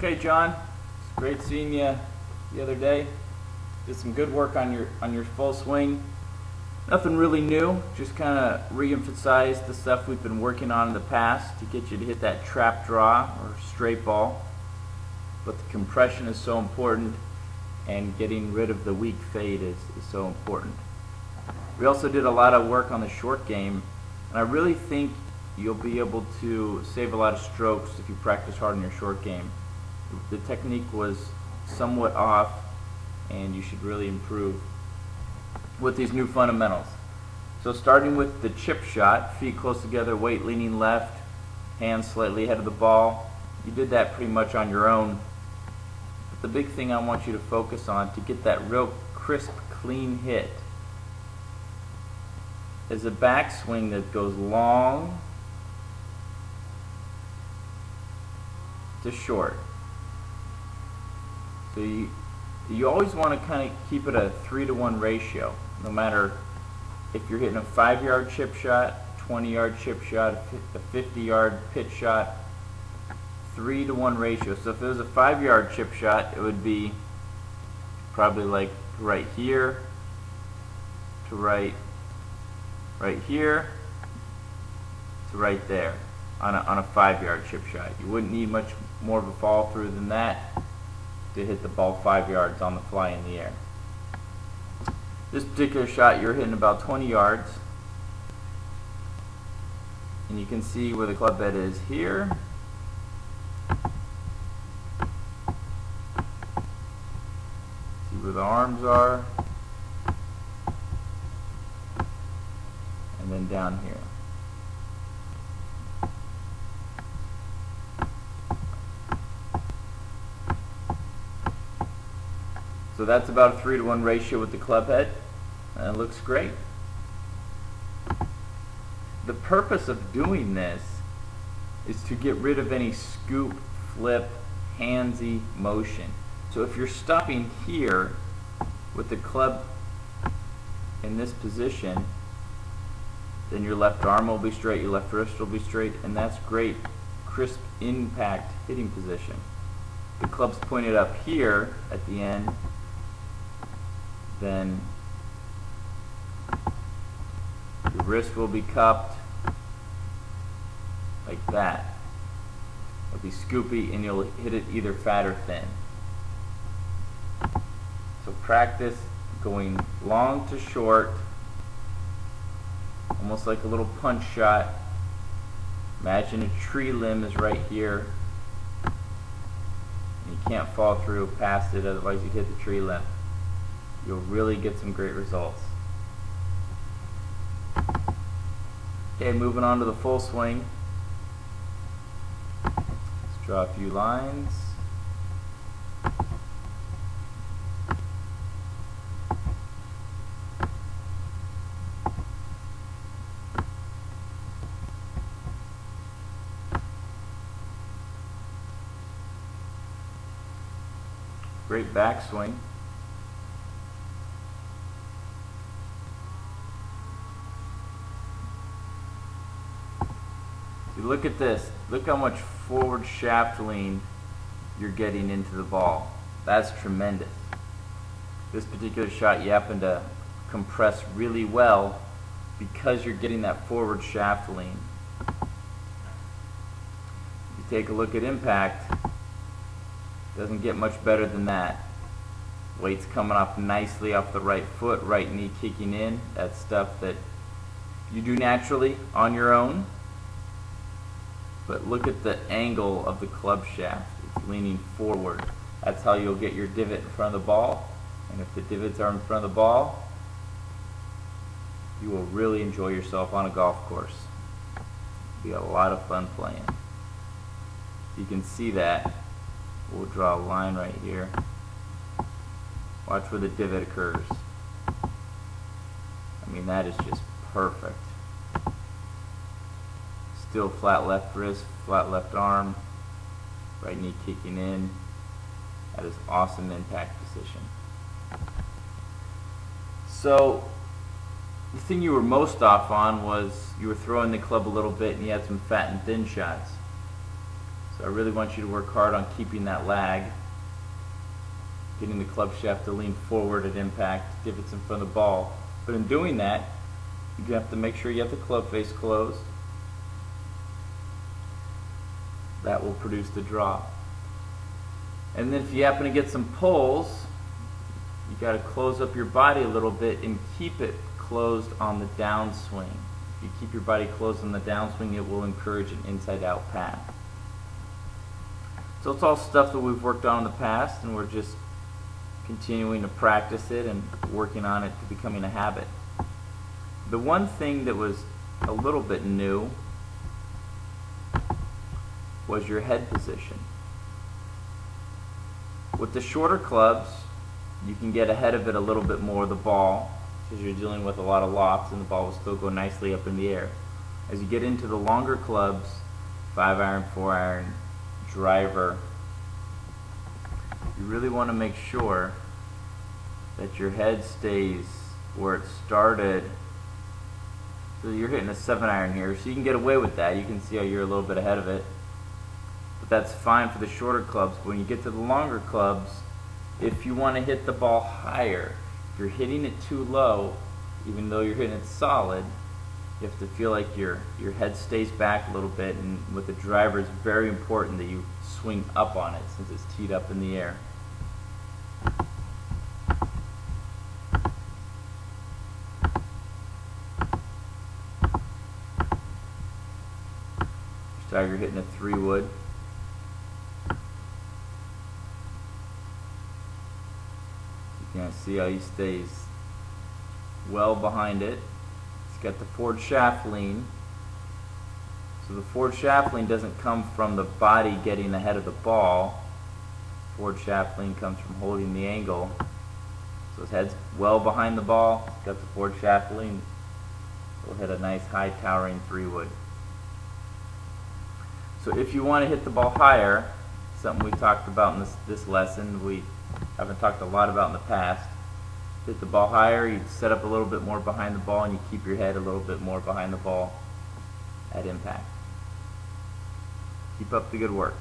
Okay, John, it's great seeing you the other day. Did some good work on your full swing. Nothing really new, just kind of re-emphasized the stuff we've been working on in the past to get you to hit that trap draw or straight ball. But the compression is so important, and getting rid of the weak fade is so important. We also did a lot of work on the short game, and I really think you'll be able to save a lot of strokes if you practice hard in your short game. The technique was somewhat off, and you should really improve with these new fundamentals. So starting with the chip shot, feet close together, weight leaning left, hands slightly ahead of the ball. You did that pretty much on your own. But the big thing I want you to focus on to get that real crisp, clean hit is a backswing that goes long to short. So you always want to kind of keep it a 3-to-1 ratio, no matter if you're hitting a 5-yard chip shot, 20-yard chip shot, a 50-yard pitch shot, 3-to-1 ratio. So if it was a 5-yard chip shot, it would be probably like right here to right here to right there on a 5-yard chip shot. You wouldn't need much more of a fall through than that to hit the ball 5 yards on the fly in the air. This particular shot, you're hitting about 20 yards, and you can see where the club head is here. See where the arms are, and then down here. So that's about a 3-to-1 ratio with the club head, and it looks great. The purpose of doing this is to get rid of any scoop, flip, handsy motion. So if you're stopping here with the club in this position, then your left arm will be straight, your left wrist will be straight, and that's great, crisp impact hitting position. The club's pointed up here at the end, then your wrist will be cupped like that. It'll be scoopy, and you'll hit it either fat or thin. So practice going long to short, almost like a little punch shot. Imagine a tree limb is right here. You can't fall through past it, otherwise you'd hit the tree limb. You'll really get some great results. Okay, moving on to the full swing. Let's draw a few lines. Great backswing. Look at this. Look how much forward shaft lean you're getting into the ball. That's tremendous. This particular shot you happen to compress really well because you're getting that forward shaft lean. You take a look at impact, doesn't get much better than that. Weight's coming up nicely off the right foot, right knee kicking in. That's stuff that you do naturally on your own. But look at the angle of the club shaft. It's leaning forward. That's how you'll get your divot in front of the ball. And if the divots are in front of the ball, you will really enjoy yourself on a golf course. It'll be a lot of fun playing. You can see that. We'll draw a line right here. Watch where the divot occurs. I mean, that is just perfect. Still flat left wrist, flat left arm, right knee kicking in. That is awesome impact position. So the thing you were most off on was you were throwing the club a little bit and you had some fat and thin shots. So I really want you to work hard on keeping that lag, getting the club shaft to lean forward at impact, divots in front of the ball. But in doing that, you have to make sure you have the club face closed. That will produce the draw. And then if you happen to get some pulls, you got to close up your body a little bit and keep it closed on the downswing. If you keep your body closed on the downswing, it will encourage an inside-out path. So it's all stuff that we've worked on in the past, and we're just continuing to practice it and working on it to becoming a habit. The one thing that was a little bit new was your head position. With the shorter clubs, you can get ahead of it a little bit more, the ball, because you're dealing with a lot of lofts and the ball will still go nicely up in the air. As you get into the longer clubs, 5-iron, 4-iron, driver, you really want to make sure that your head stays where it started. So you're hitting a 7-iron here, so you can get away with that. You can see how you're a little bit ahead of it. But that's fine for the shorter clubs. But when you get to the longer clubs, if you want to hit the ball higher, if you're hitting it too low, even though you're hitting it solid, you have to feel like your head stays back a little bit, and with the driver it's very important that you swing up on it since it's teed up in the air. So you're hitting a 3-wood. You can see how he stays well behind it. He's got the forward shaft lean. So the forward shaft lean doesn't come from the body getting ahead of the ball. Forward shaft lean comes from holding the angle. So his head's well behind the ball. He's got the forward shaft lean. He'll hit a nice high towering 3-wood. So if you want to hit the ball higher, something we talked about in this lesson, we haven't talked a lot about in the past. Hit the ball higher, you set up a little bit more behind the ball, and you keep your head a little bit more behind the ball at impact. Keep up the good work.